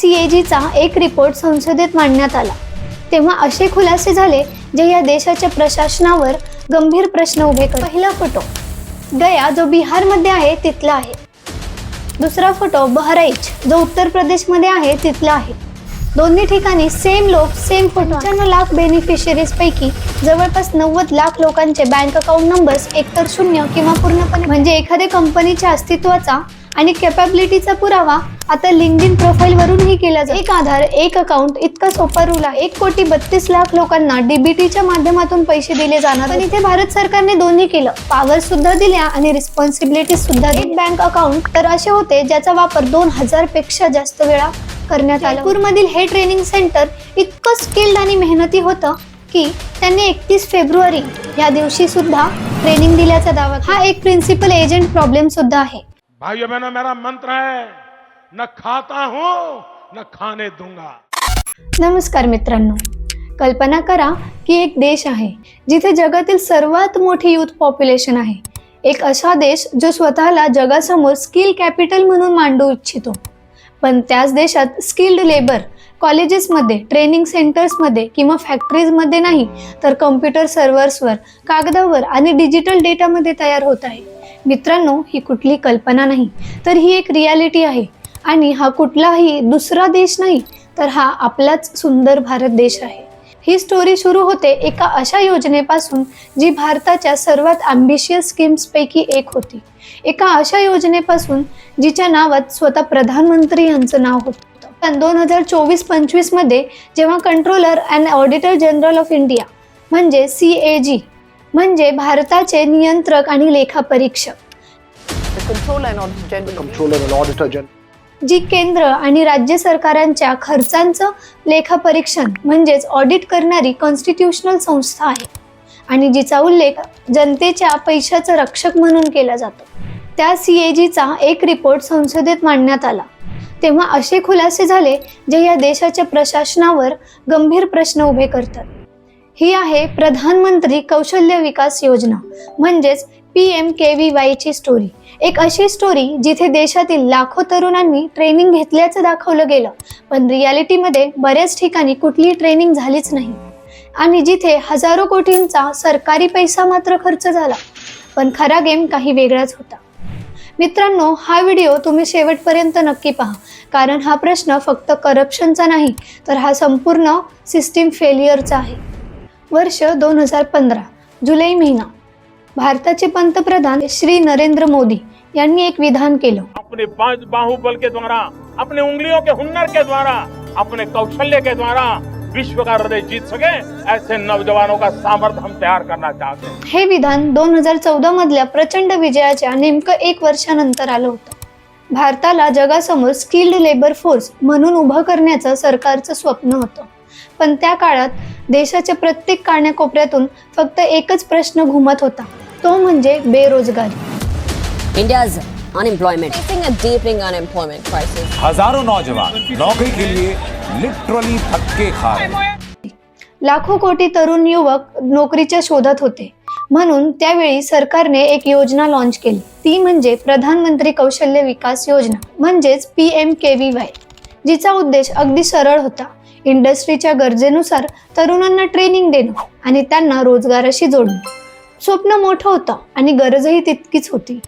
CAGचा एक रिपोर्ट संसदेत मांडण्यात आला, तेव्हा असे खुलासे झाले जे या देशाच्या प्रशासनावर गंभीर प्रश्न उभे करतात। पहिला फोटो गया, जो बिहारमध्ये आहे तिथला आहे। दुसरा फोटो बहराइच, जो उत्तर प्रदेशमध्ये आहे तिथला आहे। दोन्ही ठिकाणी सेम लोक, सेम फोटो। 95 लाख बेनिफिशियरीज पैकी जवळपास 90 लाख लोकांचे बँक अकाउंट नंबर्स एकतर शून्य किंवा पूर्णपणे, म्हणजे एखाद्या कंपनीच्या अस्तित्वाचा आणि कॅपॅबिलिटीचा पुरावा आता लिंक्डइन प्रोफाइल वरूनही केला जातो। एक आधार, एक अकाउंट, इतका सोपा रूल आहे। 1,32,00,000 लोकांना डीबीटीच्या माध्यमातून पैसे दिले जाणार, पण इथे भारत सरकारने दोन्ही केलं, पॉवर सुद्धा दिल्या आणि रिस्पॉन्सिबिलिटी सुद्धा। एक बँक अकाउंट तर असे होते ज्याचा वापर 2000 पेक्षा जास्त वेळा करण्यात आला। नागपूरमधील हे ट्रेनिंग सेंटर इतकं स्किल्ड आणि मेहनती होतं की त्यांनी 31 फेब्रुवारी या दिवशी सुद्धा ट्रेनिंग दिल्याचा दावा। हा एक प्रिन्सिपल एजंट प्रॉब्लेम सुद्धा आहे। भाइयों बहनों, मेरा मंत्र है, न खाता हूं न खाने दूंगा। नमस्कार मित्रांनो, कल्पना करा की एक देश आहे जिथे जगातील सर्वात मोठी यूथ पॉप्युलेशन आहे। एक असा देश जो स्वतःला जगासमोर स्किल कॅपिटल म्हणून मांडू इच्छितो, पण त्याच देशात स्किल्ड लेबर कॉलेजेसमध्ये, ट्रेनिंग सेंटर्समध्ये किंवा फॅक्टरीजमध्ये नाही, तर कम्प्युटर सर्व्हर्सवर, कागदावर आणि डिजिटल डेटामध्ये तयार होत आहे। मित्रांनो, ही कुठली कल्पना नाही, तर ही एक रियालिटी आहे। आणि हा कुठलाही दुसरा देश नाही, तर हा आपलाच सुंदर भारत देश आहे। ही स्टोरी सुरू होते एका अशा योजनेपासून जी भारताच्या सर्वात ॲम्बिशियस स्कीम्सपैकी एक होती। एका अशा योजनेपासून जिच्या नावात स्वतः प्रधानमंत्री यांचं नाव होतं। पण 2024-25 मध्ये जेव्हा controller and auditor general of India म्हणजे CAG म्हणजे भारताचे नियंत्रक आणि लेखापरीक्षक, जी केंद्र आणि राज्य सरकारांच्या खर्चांचं लेखापरीक्षण म्हणजेच ऑडिट करणारी कॉन्स्टिट्यूशनल संस्था आहे आणि जिचा उल्लेख जनतेच्या पैशाचं रक्षक म्हणून केला जातो, त्या CAGचा एक रिपोर्ट संसदेत मांडण्यात आला, तेव्हा असे खुलासे झाले जे या देशाच्या प्रशासनावर गंभीर प्रश्न उभे करतात। ही आहे प्रधानमंत्री कौशल्य विकास योजना म्हणजेच PMKVY ची स्टोरी। एक अशी स्टोरी जिथे देशातील लाखो तरुणांनी ट्रेनिंग घेतल्याचं दाखवलं गेलं, पण रियालिटीमध्ये बऱ्याच ठिकाणी कुठलीही ट्रेनिंग झालीच नाही आणि जिथे हजारो कोटींचा सरकारी पैसा मात्र खर्च झाला, पण खरा गेम काही वेगळाच होता। मित्रांनो, हा व्हिडिओ तुम्ही शेवटपर्यंत नक्की पहा, कारण हा प्रश्न फक्त करप्शनचा नाही, तर हा संपूर्ण सिस्टीम फेलियरचा आहे। वर्ष 2015 जुलै महिना, भारताचे पंतप्रधान श्री नरेंद्र मोदी यांनी एक विधान केलं। अपने 5 बाहुबल के द्वारा, अपने उंगलियों के हुनर के द्वारा, अपने कौशल्य के द्वारा विश्व का हृदय जीत सके, ऐसे नौजवानों का सामर्थ्य हम तैयार करना चाहते हैं। हे विधान 2014 मधल्या प्रचंड विजयाच्या नेमकं 1 वर्षानंतर आलं होतं। भारताला जगासमोर स्किल्ड लेबर फोर्स म्हणून उभं करण्याचं सरकारचं स्वप्न होतं, पण त्या काळात देशाच्या प्रत्येक कानाकोपऱ्यातून फक्त एकच प्रश्न घुमत होता, तो म्हणजे बेरोजगारी। India's unemployment facing a deepening unemployment crisis. हजारों नौजवान नौकरी के लिए लिटरली धक्के खा रहे। लाखो कोटी तरुण युवक नोकरीच्या शोधात होते, म्हणून त्यावेळी सरकारने एक योजना लॉन्च केली, ती म्हणजे प्रधानमंत्री कौशल्य विकास योजना म्हणजेच PMKVY, जिचा उद्देश अगदी सरळ होता, इंडस्ट्रीच्या गरजेनुसार तरुणांना ट्रेनिंग देणं आणि त्यांना रोजगाराशी जोडणं। स्वप्न मोठं होतं आणि गरजही तितकीच होती।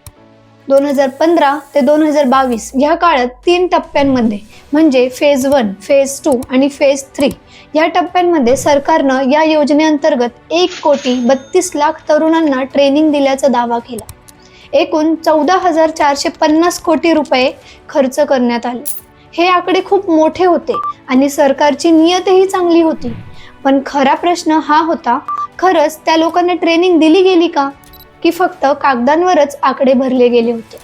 2015 ते 2022 या काळात 3 टप्प्यांमध्ये म्हणजे फेज 1, फेज 2 आणि फेज 3 या टप्प्यांमध्ये सरकारनं या योजनेअंतर्गत 1,32,00,000 तरुणांना ट्रेनिंग दिल्याचा दावा केला। एकूण 14,450 कोटी रुपये खर्च करण्यात आले। हे आकडे खूप मोठे होते आणि सरकारची नियतही चांगली होती, पण खरा प्रश्न हा होता, खरंच त्या लोकांना ट्रेनिंग दिली गेली का, की फक्त कागदांवरच आकडे भरले गेले होते?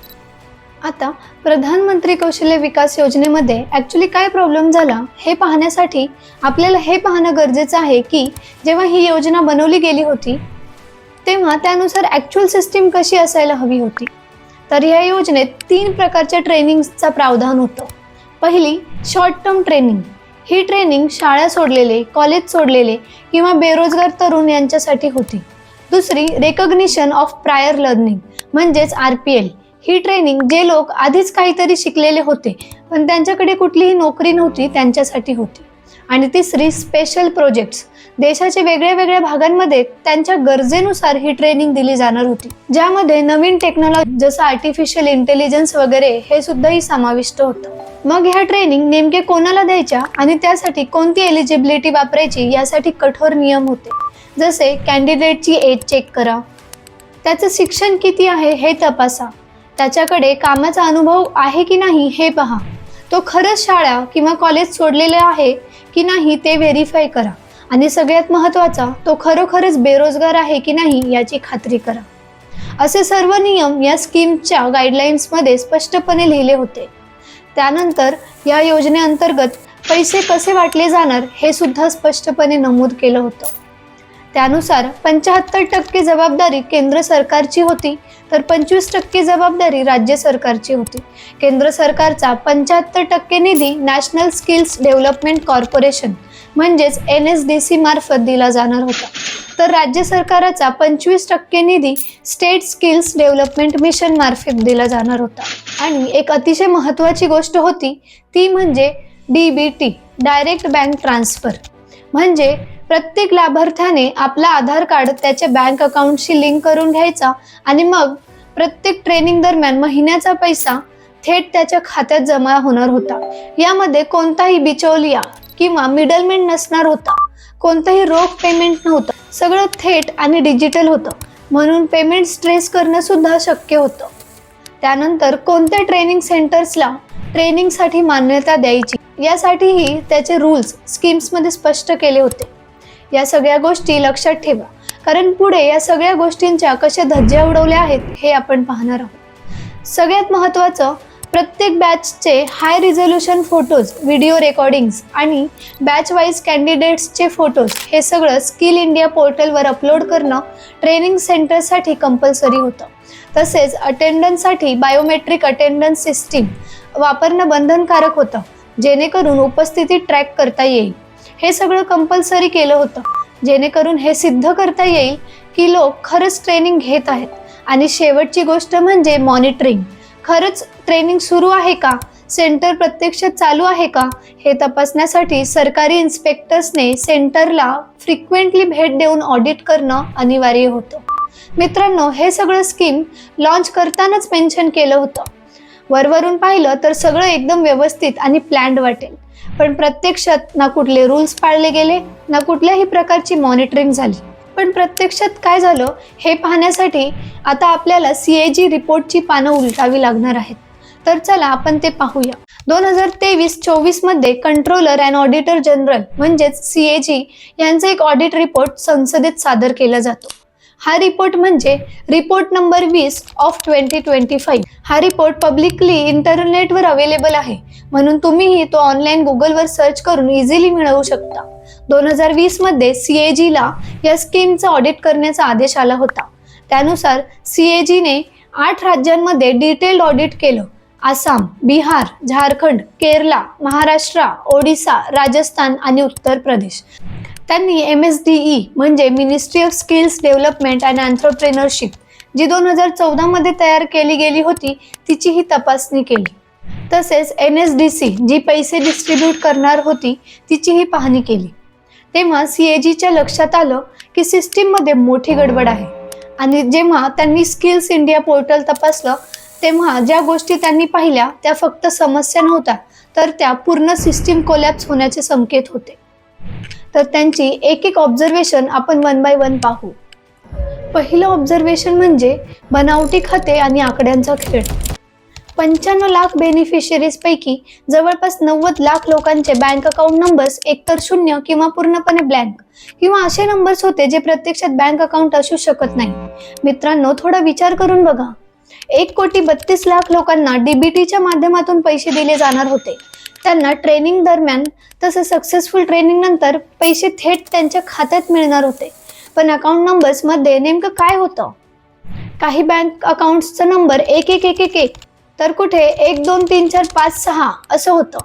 आता प्रधानमंत्री कौशल्य विकास योजनेमध्ये ॲक्च्युली काय प्रॉब्लेम झाला हे पाहण्यासाठी आपल्याला हे पाहणं गरजेचं आहे की जेव्हा ही योजना बनवली गेली होती तेव्हा त्यानुसार ॲक्च्युअल सिस्टीम कशी असायला हवी होती। तर या योजनेत 3 प्रकारच्या ट्रेनिंगचा प्रावधान होतं। पहिली, शॉर्ट टर्म ट्रेनिंग। ही ट्रेनिंग शाळा सोडलेले, कॉलेज सोडलेले किंवा बेरोजगार तरुण यांच्यासाठी होती। दुसरी, रेकॉग्निशन ऑफ प्रायर लर्निंग म्हणजेच RPL। ही ट्रेनिंग जे लोक आधीच काहीतरी शिकलेले होते पण त्यांच्याकडे कुठलीही नोकरी नव्हती त्यांच्यासाठी होती. आणि तिसरी स्पेशल प्रोजेक्ट्स, देशाच्या वेगळ्या वेगळ्या भागांमध्ये त्यांच्या गरजेनुसार ही ट्रेनिंग दिली जाणार होती, ज्यामध्ये नवीन टेक्नॉलॉजी जसं आर्टिफिशियल इंटेलिजन्स वगैरे हे सुद्धाही समाविष्ट होतं. मग ह्या ट्रेनिंग नेमके कोणाला द्यायच्या आणि त्यासाठी कोणती एलिजिबिलिटी वापरायची यासाठी कठोर नियम होते. जसे कॅन्डिडेटची एज चेक करा, त्याचं शिक्षण किती आहे हे तपासा, त्याच्याकडे कामाचा अनुभव आहे की नाही हे पहा, तो खरंच शाळा किंवा कॉलेज सोडलेले आहे की नाही ते व्हेरीफाय करा आणि सगळ्यात महत्त्वाचा तो खरोखरच बेरोजगार आहे की नाही याची खात्री करा. असे सर्व नियम या स्कीमच्या गाईडलाईन्समध्ये स्पष्टपणे लिहिले होते. त्यानंतर या योजनेअंतर्गत पैसे कसे वाटले जाणार हे सुद्धा स्पष्टपणे नमूद केलं होतं. त्यानुसार 75% जबाबदारी केंद्र सरकारची होती तर 25% जबाबदारी राज्य सरकारची होती. केंद्र सरकारचा 75% निधी नॅशनल स्किल्स डेव्हलपमेंट कॉर्पोरेशन म्हणजेच NSDC मार्फत दिला जाणार होता, तर राज्य सरकारचा 25% निधी स्टेट स्किल्स डेव्हलपमेंट मिशन मार्फत दिला जाणार होता. आणि एक अतिशय महत्त्वाची गोष्ट होती ती म्हणजे DBT डायरेक्ट बँक ट्रान्सफर. म्हणजे प्रत्येक लाभार्थ्याने आपला आधार कार्ड त्याच्या बँक अकाउंटशी लिंक करून घ्यायचा आणि मग प्रत्येक ट्रेनिंग दरम्यान महिन्याचा पैसा थेट त्याच्या खात्यात जमा होणार होता. यामध्ये कोणताही बिचौलिया किंवा मिडलमॅन नसणार होता, कोणतंही रोख पेमेंट नव्हतं, सगळं थेट आणि डिजिटल होतं, म्हणून पेमेंट स्ट्रेस करणं सुद्धा शक्य होतं. त्यानंतर कोणत्या ट्रेनिंग सेंटर्सला ट्रेनिंगसाठी मान्यता द्यायची यासाठीही त्याचे रूल्स स्कीम्समध्ये स्पष्ट केले होते. या सगळ्या गोष्टी लक्षात ठेवा, कारण पुढे या सगळ्या गोष्टींच्या कशा धज्ज्या उडवल्या आहेत हे आपण पाहणार आहोत. सगळ्यात महत्त्वाचं, प्रत्येक बॅचचे high resolution photos, video recordings आणि बॅच वाईज कॅन्डिडेट्सचे फोटोज हे सगळं स्किल इंडिया पोर्टलवर अपलोड करणं ट्रेनिंग सेंटरसाठी कंपल्सरी होतं. तसेच अटेंडन्ससाठी बायोमेट्रिक अटेंडन्स सिस्टीम वापरणं बंधनकारक होतं, जेणेकरून उपस्थिती ट्रॅक करता येईल. हे सगळं कंपल्सरी केलं होतं जेणेकरून हे सिद्ध करता येईल की लोक खरंच ट्रेनिंग घेत आहेत. आणि शेवटची गोष्ट म्हणजे मॉनिटरिंग. खरंच ट्रेनिंग सुरू आहे का, सेंटर प्रत्यक्षात चालू आहे का हे तपासण्यासाठी सरकारी इन्स्पेक्टर्सने सेंटरला फ्रिक्वेंटली भेट देऊन ऑडिट करणं अनिवार्य होतं. मित्रांनो, हे सगळं स्कीम लॉन्च करतानाच मेन्शन केलं होतं. वरवरून पाहिलं तर सगळं एकदम व्यवस्थित आणि प्लॅन्ड वाटेल, पण प्रत्यक्षात ना कुठले रूल्स पाळले गेले ना कुठल्याही प्रकारची मॉनिटरिंग झाली. पण प्रत्यक्षात काय झालं हे पाहण्यासाठी आता आपल्याला CAG रिपोर्टची पानं उलटावी लागणार आहेत. तर चला आपण ते पाहूया. 2023-24 मध्ये कंट्रोलर अँड ऑडिटर जनरल म्हणजेच CAG यांचा एक ऑडिट रिपोर्ट संसदेत सादर केला जातो. हा रिपोर्ट म्हणजे रिपोर्ट नंबर 20 ऑफ 2025. हा रिपोर्ट पब्लिकली इंटरनेटवर अवेलेबल आहे, म्हणून तुम्हीही तो ऑनलाईन गुगलवर सर्च करून इझिली मिळवू शकता. 2020 मध्ये CAGला या स्कीमचा ऑडिट करण्याचा आदेश आला होता. त्यानुसार CAGने 8 राज्यांमध्ये डिटेल्ड ऑडिट केलं. आसाम, बिहार, झारखंड, केरला, महाराष्ट्र, ओडिसा, राजस्थान आणि उत्तर प्रदेश. त्यांनी MSDE म्हणजे ministry of skills development and entrepreneurship जी 2014 मध्ये तयार केली गेली होती तिचीही तपासणी केली. तसेच NSDC जी पैसे डिस्ट्रीब्यूट करणार होती तिचीही पाहणी केली. तेव्हा CAGच्या लक्षात आलं की सिस्टीममध्ये मोठी गडबड आहे. आणि जेव्हा त्यांनी स्किल्स इंडिया पोर्टल तपासलं तेव्हा ज्या गोष्टी त्यांनी पाहिल्या त्या फक्त समस्या नव्हत्या, तर त्या पूर्ण सिस्टीम कोलॅप्स होण्याचे संकेत होते. तर त्यांची एक एक ऑब्झर्वेशन आपण वन बाय वन पाहू. पहिलं ऑब्झर्वेशन म्हणजे बनावटी खाते आणि आकड्यांचा खेळ. 95 लाख बेनिफिशियरीज पैकी जवळपास 90 लाख लोकांचे बँक अकाउंट नंबर्स एकतर 0 किंवा पूर्णपणे ब्लँक किंवा असे नंबर्स होते जे प्रत्यक्षात बँक अकाउंट असू शकत नाही. मित्रांनो, थोडा विचार करून बघा. 1,32,00,000 लोकांना DBTच्या माध्यमातून पैसे दिले जाणार होते. त्यांना ट्रेनिंग दरम्यान तसं सक्सेसफुल ट्रेनिंग नंतर पैसे थेट त्यांच्या खात्यात मिळणार होते. पण अकाउंट नंबर्स मध्ये नेमकं काय होतं? काही बँक अकाउंट्सचा नंबर 1111 तर कुठे 1 2 3 4 5 6 असं होतं.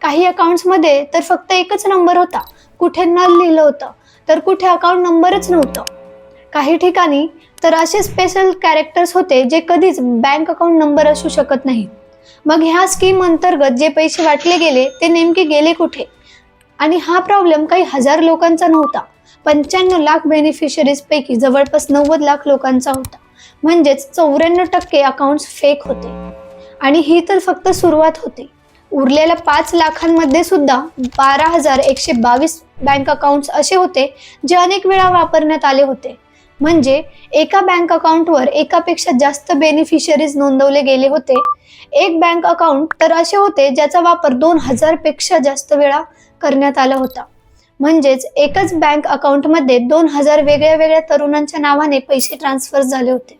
काही अकाउंट्समध्ये तर फक्त एकच नंबर होता, कुठे नल लिहिलं होतं तर कुठे अकाउंट नंबरच नव्हतं. काही ठिकाणी तर असे स्पेशल कॅरेक्टर्स होते जे कधीच बँक अकाउंट नंबर असू शकत नाही. मग ह्या स्कीम अंतर्गत जे पैसे वाटले गेले ते नेमके गेले कुठे? आणि हा प्रॉब्लेम काही हजार लोकांचा नव्हता, 95 लाख बेनिफिशरीज पैकी जवळपास 90 लाख लोकांचा होता. म्हणजेच 94% अकाउंट्स फेक होते. आणि ही तर फक्त सुरुवात होती. उरलेल्या 5 लाखांमध्ये सुद्धा 12,122 बँक अकाउंट्स असे होते जे अनेक वेळा वापरण्यात आले होते. म्हणजे एका बँक अकाउंटवर एकापेक्षा जास्त बेनिफिशरीज नोंदवले गेले होते. एक बँक अकाउंट तर असे होते ज्याचा वापर 2000 पेक्षा जास्त वेळा करण्यात आला होता. म्हणजेच एकच बँक अकाउंटमध्ये 2000 वेगळ्या वेगळ्या तरुणांच्या नावाने पैसे ट्रान्सफर झाले होते.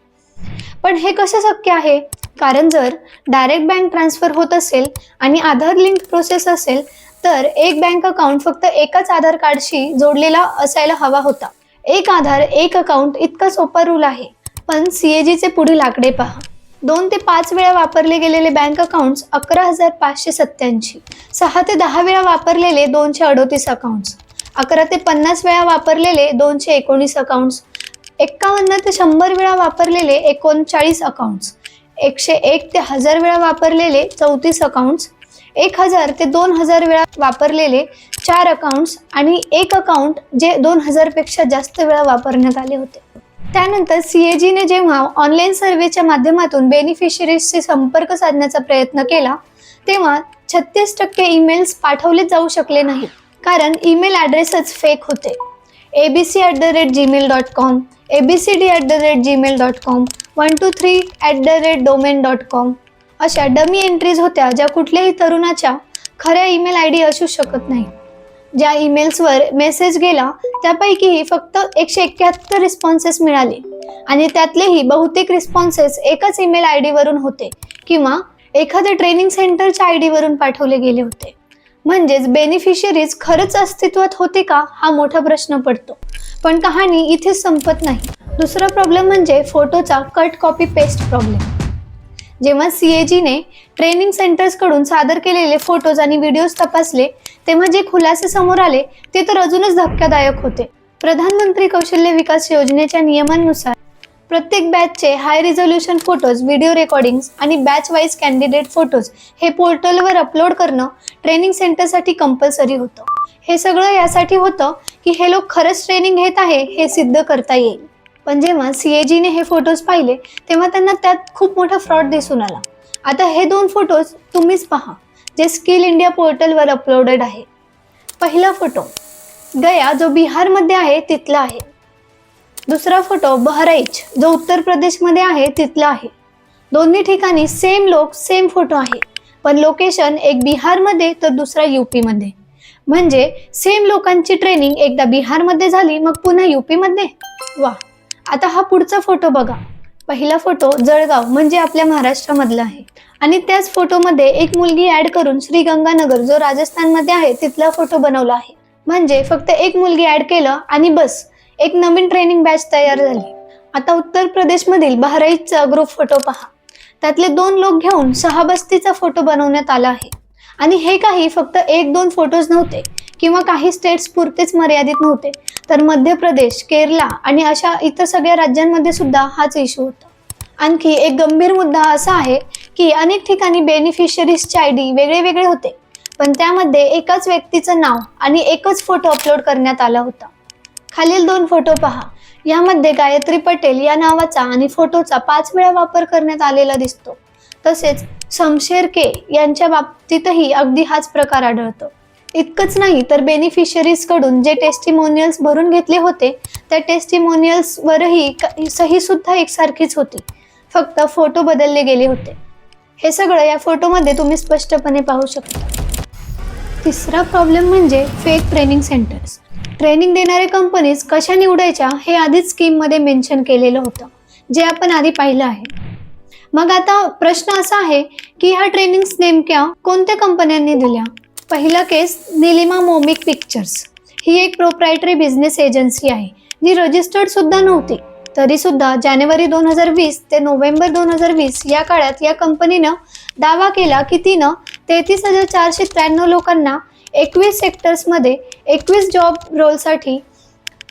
पण हे कसं शक्य आहे? कारण जर डायरेक्ट बँक ट्रान्सफर होत असेल आणि आधार लिंक प्रोसेस असेल तर एक बँक अकाउंट फक्त एकाच आधार कार्डशी जोडलेला असायला हवा होता. एक आधार एक अकाउंट इतका सोपा रूल आहे. पण CAG चे पुढील आकडे पहा. 2 ते 5 वेळा वापरले गेलेले बँक अकाउंट्स 11,587, 6 ते 10 वेळा वापरलेले 238 अकाउंट्स, 11 ते 50 वेळा वापरलेले 219 अकाउंट्स, 51 ते 100 वेळा वापरलेले 39 अकाउंट्स, 101 ते 1000 वेळा वापरलेले 34 अकाउंट्स, 1000 ते 2000 वेळा वापरलेले 4 अकाउंट्स आणि एक अकाउंट जे 2000 पेक्षा जास्त वेळा वापरण्यात आले होते. त्यानंतर CAG ने जेव्हा ऑनलाईन सर्व्हेच्या माध्यमातून बेनिफिशरीजशी संपर्क साधण्याचा प्रयत्न केला तेव्हा 36% ईमेल्स पाठवले जाऊ शकले नाहीत, कारण ईमेल ॲड्रेसच फेक होते. abc@gmail.com, abcd@gmail.com, 123@domain.com अशा डमी एंट्रीज होत्या ज्या कुठल्याही तरुणाच्या खऱ्या ईमेल ID असू शकत नाही. ज्या ईमेल्सवर मेसेज गेला त्यापैकीही फक्त 171 रिस्पॉन्सेस मिळाले आणि त्यातलेही बहुतेक रिस्पॉन्सेस एकाच ईमेल ID वरून होते किंवा एखाद्या ट्रेनिंग सेंटरच्या ID वरून पाठवले गेले होते. म्हणजेच बेनिफिशरीज खरंच अस्तित्वात होते का हा मोठा प्रश्न पडतो. पण कहाणी इथेच संपत नाही. दुसरा प्रॉब्लेम म्हणजे फोटोचा कट कॉपी पेस्ट प्रॉब्लेम. जेव्हा CAG ने ट्रेनिंग सेंटर्सकडून सादर केलेले फोटोज आणि व्हिडिओज तपासले तेव्हा जे खुलासे समोर आले ते तर अजूनच धक्कादायक होते. प्रधानमंत्री कौशल्य विकास योजनेच्या नियमांनुसार प्रत्येक बॅचचे high resolution photos, video recordings आणि बॅच वाईज कॅन्डिडेट फोटोज हे पोर्टलवर अपलोड करणं ट्रेनिंग सेंटरसाठी कंपल्सरी होतं. हे सगळं यासाठी होतं की हे लोक खरंच ट्रेनिंग घेत आहे हे सिद्ध करता येईल. पण जेव्हा CAG ने हे फोटोज पाहिले तेव्हा त्यांना त्यात खूप मोठा फ्रॉड दिसून आला. आता हे 2 फोटोज तुम्हीच पहा जे स्किल इंडिया पोर्टलवर अपलोडेड आहे. पहिला फोटो गया जो बिहारमध्ये आहे तिथला आहे. दुसरा फोटो बहराइच जो उत्तर प्रदेशमध्ये आहे तिथला आहे. दोन्ही ठिकाणी सेम लोक सेम फोटो आहे, पण लोकेशन एक बिहारमध्ये तर दुसरा UP मध्ये. म्हणजे सेम लोकांची ट्रेनिंग एकदा बिहारमध्ये झाली मग पुन्हा UP मध्ये. वा. आता हा पुढचा फोटो बघा. पहिला फोटो जळगाव म्हणजे आपल्या महाराष्ट्रामधला आहे आणि त्याच फोटोमध्ये एक मुलगी ऍड करून श्रीगंगानगर जो राजस्थानमध्ये आहे तिथला फोटो बनवला आहे. म्हणजे फक्त एक मुलगी ऍड केलं आणि बस एक नवीन ट्रेनिंग बॅच तयार झाली. आता उत्तर प्रदेशमधील बहराइचचा ग्रुप फोटो पहा. त्यातले 2 लोक घेऊन शहाबस्तीचा फोटो बनवण्यात आला आहे. आणि हे काही फक्त 1-2 फोटोज नव्हते किंवा काही स्टेट्स पुरतेच मर्यादित नव्हते, तर मध्य प्रदेश, केरला आणि अशा इतर सगळ्या राज्यांमध्ये सुद्धा हाच इश्यू होता. आणखी एक गंभीर मुद्दा असा आहे की अनेक ठिकाणी बेनिफिशरीजचे ID वेगळे वेगळे होते, पण त्यामध्ये एकाच व्यक्तीचं नाव आणि एकच फोटो अपलोड करण्यात आला होता. खालील 2 फोटो पहा. यामध्ये गायत्री पटेल या नावाचा आणि फोटोचा 5 वेळा वापर करण्यात आलेला दिसतो. तसेच शमशेर के यांच्या बाबतीतही अगदी हाच प्रकार आढळतो. इतकंच नाही तर बेनिफिशरीज कडून जे टेस्टिमोनियल्स भरून घेतले होते त्या टेस्टिमोनियल्स वरही सही सुद्धा एकसारखीच होती, फक्त फोटो बदलले गेले होते. हे सगळं या फोटोमध्ये तुम्ही स्पष्टपणे पाहू शकता. तिसरा प्रॉब्लेम म्हणजे फेक ट्रेनिंग सेंटर्स. ट्रेनिंग देणारे कंपनीज कशा निवडायच्या हे आधीच स्कीममध्ये मेन्शन केलेलं होतं, जे आपण आधी पाहिलं आहे. मग आता प्रश्न असा आहे की ह्या ट्रेनिंग्स नेमक्या कोणत्या कंपन्यांनी दिल्या? पहिला केस निलिमा मोमिक पिक्चर्स. ही एक प्रोप्रायटरी बिझनेस एजन्सी आहे जी रजिस्टर्ड सुद्धा नव्हती. तरी सुद्धा जानेवारी 2020 ते नोव्हेंबर 2020 या काळात या कंपनीनं दावा केला की तिनं 33,493 लोकांना 21 सेक्टर्समध्ये 21 जॉब रोलसाठी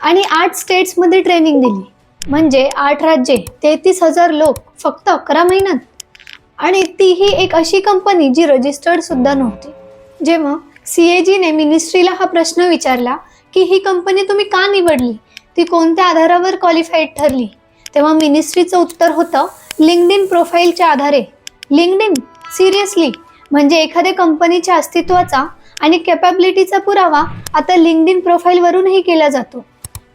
आणि 8 स्टेट्समध्ये ट्रेनिंग दिली. म्हणजे 8 राज्ये, 33,000 लोक फक्त 11 महिन्यात. आणि तीही एक अशी कंपनी जी रजिस्टर्ड सुद्धा नव्हती. जेव्हा CAGने मिनिस्ट्रीला हा प्रश्न विचारला की ही कंपनी तुम्ही का निवडली, ती कोणत्या आधारावर क्वालिफाईड ठरली, तेव्हा मिनिस्ट्रीचं उत्तर होतं लिंक्डइन प्रोफाईलच्या आधारे. लिंक्डइन? सिरियसली? म्हणजे एखाद्या कंपनीच्या अस्तित्वाचा आणि कॅपॅबिलिटीचा पुरावा आता लिंक्डइन प्रोफाईलवरूनही केला जातो.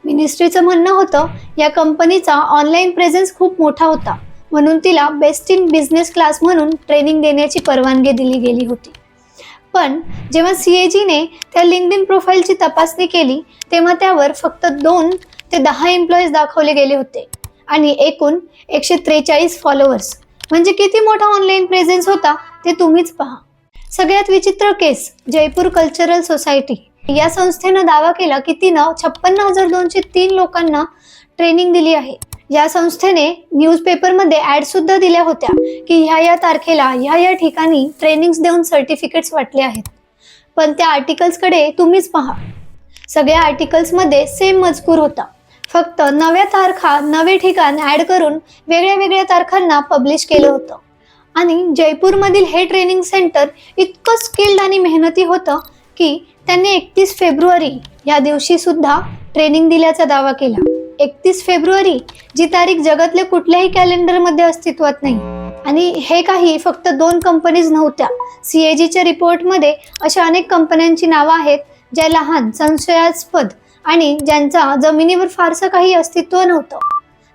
मिनिस्ट्रीचं म्हणणं होतं या कंपनीचा ऑनलाईन प्रेझेन्स खूप मोठा होता, म्हणून तिला बेस्ट इन बिझनेस क्लास म्हणून ट्रेनिंग देण्याची परवानगी दिली गेली होती. पण जेव्हा CAGने त्या लिंक्डइन प्रोफाईलची तपासणी केली तेव्हा त्यावर फक्त 2 ते 10 एम्प्लॉईज दाखवले गेले होते आणि एकूण 143 फॉलोअर्स. म्हणजे किती मोठा ऑनलाईन प्रेझेन्स होता ते तुम्हीच पहा. सगळ्यात विचित्र केस जयपूर कल्चरल सोसायटी या संस्थेनं दावा केला की तिनं 56,203 लोकांना ट्रेनिंग दिली आहे. या संस्थेने न्यूजपेपरमध्ये ॲड सुद्धा दिल्या होत्या की ह्या तारखेला ह्या ठिकाणी ट्रेनिंग्स देऊन सर्टिफिकेट्स वाटले आहेत. पण त्या आर्टिकल्सकडे तुम्हीच पहा. सगळ्या आर्टिकल्समध्ये सेम मजकूर होता, फक्त नव्या तारखा नवे ठिकाण ॲड करून वेगळ्या वेगळ्या तारखांना पब्लिश केलं होतं. आणि जयपूरमधील हे ट्रेनिंग सेंटर इतकं स्किल्ड आणि मेहनती होतं की त्यांनी 31 फेब्रुवारी या दिवशी सुद्धा ट्रेनिंग दिल्याचा दावा केला. 31 फेब्रुवारी, जी तारीख जगातल्या कुठल्याही कॅलेंडरमध्ये अस्तित्वात नाही. आणि हे काही फक्त 2 कंपनीज नव्हत्या. CAGच्या रिपोर्टमध्ये अशा अनेक कंपन्यांची नावं आहेत ज्या लहान, संशयास्पद आणि ज्यांचा जमिनीवर फारसं काही अस्तित्व नव्हतं.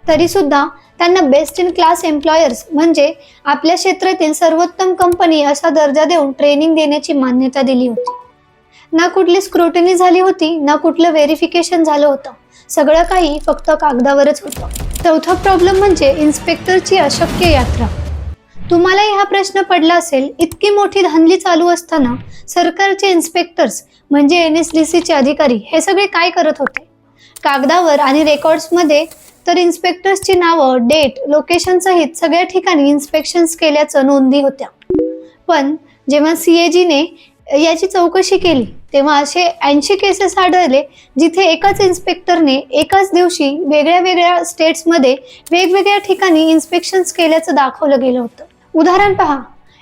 तरीसुद्धा त्यांना बेस्ट इन क्लास एम्प्लॉयर्स म्हणजे आपल्या क्षेत्रातील सर्वोत्तम कंपनी असा दर्जा देऊन ट्रेनिंग देण्याची मान्यता दिली होती. ना कुठली स्क्रुटिनी झाली होती, ना कुठलं व्हेरिफिकेशन झालं होतं. सगळं काही फक्त कागदावरच होतं. चौथा प्रॉब्लेम म्हणजे इन्स्पेक्टरची अशक्य यात्रा. तुम्हालाही हा प्रश्न पडला असेल, इतकी मोठी धांदली चालू असताना सरकारचे इन्स्पेक्टर्स म्हणजे NSDCचे अधिकारी हे सगळे काय करत होते? कागदावर आणि रेकॉर्ड्समध्ये तर इन्स्पेक्टर्सची नावं, डेट, लोकेशन सहित सगळ्या ठिकाणी इन्स्पेक्शन्स केल्याचं नोंदी होत्या. पण जेव्हा CAGने याची चौकशी केली तेव्हा असे 80 केसेस आढळले जिथे एकाच इन्स्पेक्टरने एकाच दिवशी वेगळ्या वेगळ्या स्टेट्समध्ये वेगवेगळ्या ठिकाणी इन्स्पेक्शन्स केल्याचं दाखवलं गेलं होतं. उदाहरण पहा.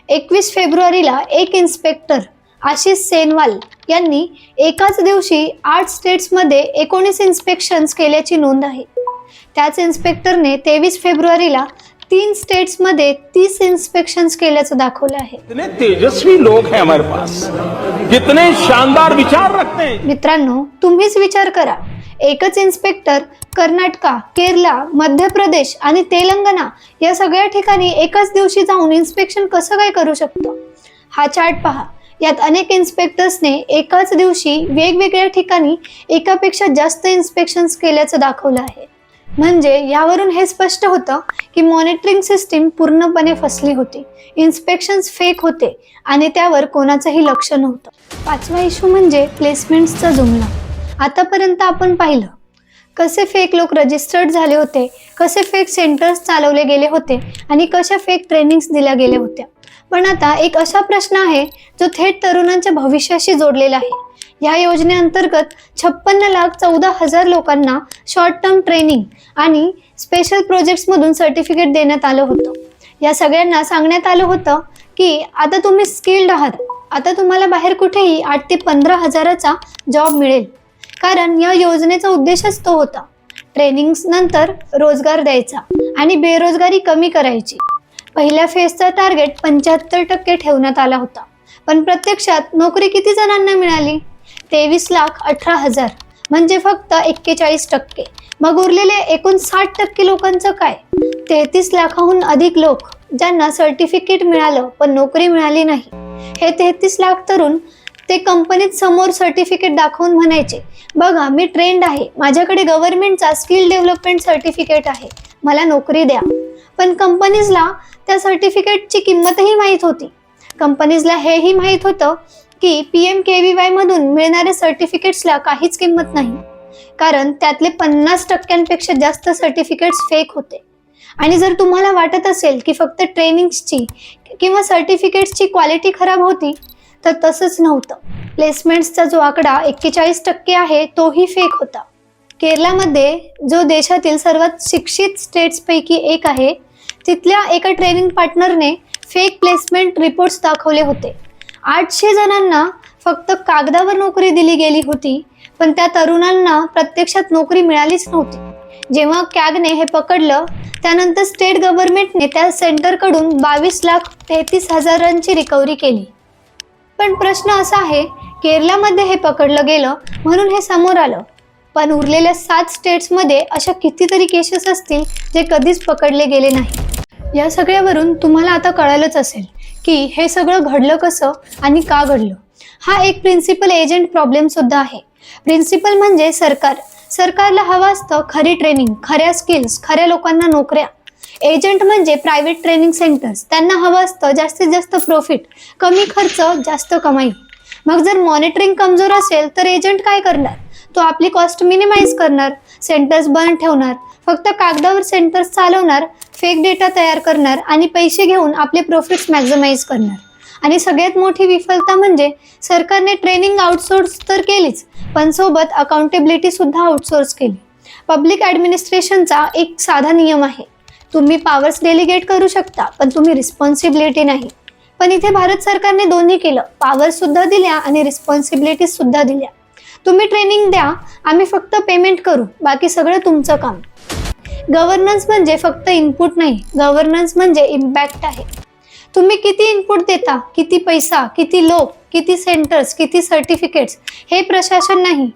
21 फेब्रुवारीला एक इन्स्पेक्टर आशिष सेनवाल यांनी एकाच दिवशी 8 स्टेट्समध्ये 19 इन्स्पेक्शन्स केल्याची नोंद आहे. त्याच इन्स्पेक्टरने 23 फेब्रुवारीला 3 स्टेट्समध्ये 30 इन्स्पेक्शन्स केल्याचं दाखवलं आहे. कितने तेजस्वी लोग हैं हमारे पास, कितने शानदार विचार रखते हैं. मित्रांनो, तुम्हीच विचार करा. एकच इन्स्पेक्टर कर्नाटका, केरला, मध्य प्रदेश आणि तेलंगणा या सगळ्या ठिकाणी एकाच दिवशी जाऊन इन्स्पेक्शन कसं काय करू शकतो? हा चार्ट पहा. यात अनेक इन्स्पेक्टर्सने एकाच दिवशी वेगवेगळ्या ठिकाणी एकापेक्षा जास्त इन्स्पेक्शन्स केल्याचं दाखवलं आहे. म्हणजे यावरून हे स्पष्ट होतं की मॉनिटरिंग सिस्टीम पूर्णपणे फसली होती. इन्स्पेक्शन्स फेक होते आणि त्यावर कोणाचंही लक्ष नव्हतं. 5वा इश्यू म्हणजे प्लेसमेंट्सचा जुमला. आतापर्यंत आपण पाहिलं कसे फेक लोक रजिस्टर्ड झाले होते, कसे फेक सेंटर्स चालवले गेले होते आणि कशा फेक ट्रेनिंग्स दिल्या गेल्या होत्या. पण आता एक असा प्रश्न आहे जो थेट तरुणांच्या भविष्याशी जोडलेला आहे. या योजनेअंतर्गत 56,14,000 लोकांना शॉर्ट टर्म ट्रेनिंग आणि स्पेशल प्रोजेक्ट्समधून सर्टिफिकेट देण्यात आलं होतं. या सगळ्यांना सांगण्यात आलं होतं की आता तुम्ही स्किल्ड आहात, आता तुम्हाला बाहेर कुठेही 8 ते 15 हजाराचा जॉब मिळेल. कारण या योजनेचा उद्देशच तो होता, ट्रेनिंग्स नंतर रोजगार द्यायचा आणि बेरोजगारी कमी करायची. पहिल्या फेजचा टार्गेट 75% ठेवण्यात आला होता. पण प्रत्यक्षात नोकरी किती जणांना मिळाली? 23,18,000 म्हणजे फक्त 41%. मग उरलेले एकूण 60% लोकांचं काय? 33 लाखाहून अधिक लोक ज्यांना सर्टिफिकेट मिळालं पण नोकरी मिळाली नाही. हे 33 लाख तरुण ते कंपनीत समोर सर्टिफिकेट दाखवून म्हणायचे, बघा मी ट्रेंड आहे, माझ्याकडे गव्हर्नमेंटचा स्किल डेव्हलपमेंट सर्टिफिकेट आहे, मला नोकरी द्या. पण कंपनीजला त्या सर्टिफिकेटची किंमतही माहीत होती. कंपनीजला हेही माहीत होतं की PMKVY मधून मिळणाऱ्या सर्टिफिकेट्सला काहीच किंमत नाही, कारण त्यातले 50% जास्त सर्टिफिकेट्स फेक होते. आणि जर तुम्हाला वाटत असेल की फक्त ट्रेनिंग्सची किंवा सर्टिफिकेट्सची क्वालिटी खराब होती तर तसंच नव्हतं. प्लेसमेंट्सचा जो आकडा 41% आहे तोही फेक होता. केरलामध्ये जो देशातील सर्वात शिक्षित स्टेट्सपैकी एक आहे, तिथल्या एका ट्रेनिंग पार्टनरने फेक प्लेसमेंट रिपोर्ट्स दाखवले होते. 800 जणांना फक्त कागदावर नोकरी दिली गेली होती, पण त्या तरुणांना प्रत्यक्षात नोकरी मिळालीच नव्हती. जेव्हा कॅगने हे पकडलं, त्यानंतर स्टेट गव्हर्नमेंटने त्या सेंटरकडून 22,33,000ची रिकव्हरी केली. पण प्रश्न असा आहे, केरलामध्ये हे पकडलं गेलं म्हणून हे समोर आलं, पण उरलेल्या 7 स्टेट्समध्ये अशा कितीतरी केसेस असतील जे कधीच पकडले गेले नाही. या सगळ्यावरून तुम्हाला आता कळालंच असेल की हे सगळं घडलं कसं आणि का घडलं. हा एक प्रिन्सिपल एजंट प्रॉब्लेम सुद्धा आहे. प्रिन्सिपल म्हणजे सरकारला हवं असतं खरी ट्रेनिंग, खऱ्या स्किल्स, खऱ्या लोकांना नोकऱ्या. एजंट म्हणजे प्रायव्हेट ट्रेनिंग सेंटर्स, त्यांना हवं असतं जास्तीत जास्त प्रॉफिट, कमी खर्च, जास्त कमाई. मग जर मॉनिटरिंग कमजोर असेल तर एजंट काय करणार? तो आपली कॉस्ट मिनिमाइज करणार, सेंटर्स बंद ठेवणार, फक्त कागदावर सेंटर्स चालवणार, फेक डेटा तयार करणार आणि पैसे घेऊन आपले प्रॉफिट्स मॅक्झिमाइज करणार. आणि सगळ्यात मोठी विफलता म्हणजे सरकारने ट्रेनिंग आउटसोर्स तर केलीच, पण सोबत अकाउंटेबिलिटी सुद्धा आउटसोर्स केली. पब्लिक ॲडमिनिस्ट्रेशनचा एक साधा नियम आहे, तुम्ही पॉवर्स डेलिगेट करू शकता पण तुम्ही रिस्पॉन्सिबिलिटी नाही. पण इथे भारत सरकारने दोन्ही केलं, पॉवर्स सुद्धा दिल्या आणि रिस्पॉन्सिबिलिटी सुद्धा दिल्या. तुम्ही ट्रेनिंग द्या, आम्ही फक्त पेमेंट करू, बाकी सगळं तुमचं काम. गव्हर्नन्स म्हणजे फक्त इनपुट नाही, गव्हर्नन्स म्हणजे इम्पॅक्ट आहे. तुम्ही किती इनपुट देता, किती पैसा, किती लोक, किती सेंटर्स, किती सर्टिफिकेट्स, हे प्रशासन नाही.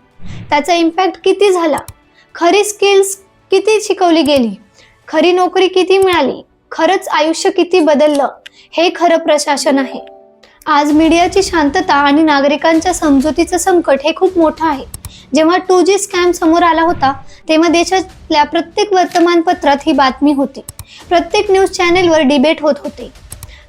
त्याचा इम्पॅक्ट किती झाला, खरी स्किल्स किती शिकवली गेली, खरी नोकरी किती मिळाली, खरंच आयुष्य किती बदललं, हे खरं प्रशासन आहे. आज मीडियाची शांतता आणि नागरिकांच्या समजुतीचं संकट हे खूप मोठं आहे. जेव्हा 2G स्कॅम समोर आला होता, तेव्हा देशातल्या प्रत्येक वर्तमानपत्रात ही बातमी होती, प्रत्येक न्यूज चॅनेलवर डिबेट होत होते.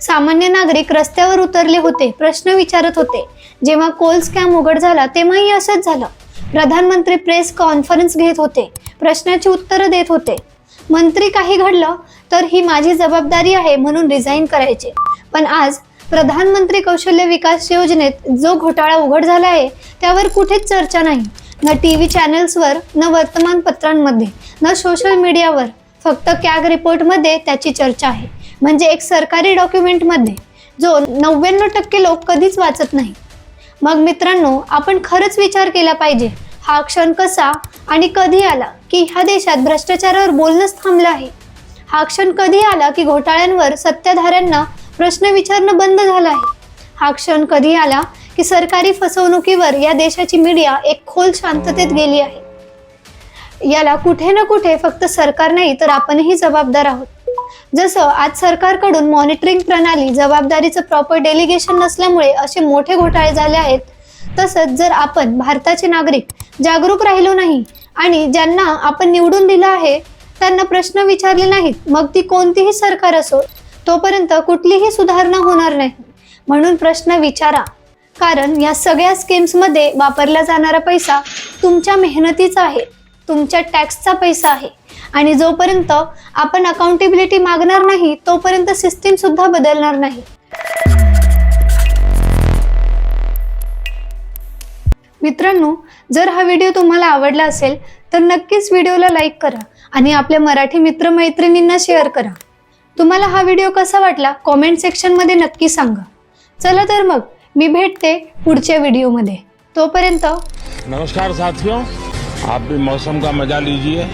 सामान्य नागरिक रस्त्यावर उतरले होते, प्रश्न विचारत होते. जेव्हा कोल स्कॅम उघड झाला तेव्हाही असंच झालं. प्रधानमंत्री प्रेस कॉन्फरन्स घेत होते, प्रश्नाची उत्तरं देत होते. मंत्री काही घडलं तर ही माझी जबाबदारी आहे म्हणून रिझाईन करायचे. पण आज प्रधानमंत्री कौशल्य विकास योजनेत जो घोटाळा उघड झाला आहे त्यावर कुठेच चर्चा नाही. न TV चॅनल्सवर, न वर्तमानपत्रांमध्ये, न सोशल मीडियावर. फक्त कॅग रिपोर्टमध्ये त्याची चर्चा आहे, म्हणजे एक सरकारी डॉक्युमेंटमध्ये, जो 99% लोक कधीच वाचत नाही. मग मित्रांनो, आपण खरंच विचार केला पाहिजे, हा क्षण कसा आणि कधी आला की ह्या देशात भ्रष्टाचारावर बोलणंच थांबलं आहे. हा क्षण कधी आला की घोटाळ्यांवर सत्ताधाऱ्यांना प्रश्न विचारणं बंद झालं आहे. हा क्षण कधी आला की सरकारी फसवणुकीवर या देशाची मीडिया एक खोल शांततेत गेली आहे. याला कुठे ना कुठे फक्त सरकार नाही तर आपणही जबाबदार आहोत. जसं आज सरकारकडून मॉनिटरिंग प्रणाली, जबाबदारीचं प्रॉपर डेलिगेशन नसल्यामुळे असे मोठे घोटाळे झाले आहेत, तसंच जर आपण भारताचे नागरिक जागरूक राहिलो नाही आणि ज्यांना आपण निवडून दिलं आहे त्यांना प्रश्न विचारले नाहीत, मग ती कोणतीही सरकार असो, तोपर्यंत कुठलीही सुधारणा होणार नाही. म्हणून प्रश्न विचारा, कारण या सगळ्या स्कीम्समध्ये वापरला जाणारा पैसा तुमच्या मेहनतीचा आहे, तुमच्या टॅक्सचा पैसा आहे. आणि जोपर्यंत आपण अकाउंटेबिलिटी मागणार नाही तोपर्यंत सिस्टीम सुद्धा बदलणार नाही. मित्रांनो, जर हा व्हिडिओ तुम्हाला आवडला असेल तर नक्कीच व्हिडिओला लाईक करा आणि आपल्या मराठी मित्रमैत्रिणींना शेअर करा. तुम्हाला हा व्हिडिओ कसा वाटला कॉमेंट सेक्शनमध्ये नक्की सांगा. चला तर मग मी भेटते पुढच्या व्हिडिओमध्ये. तोपर्यंत नमस्कार साथियों, आप भी मौसम का मजा लीजिए.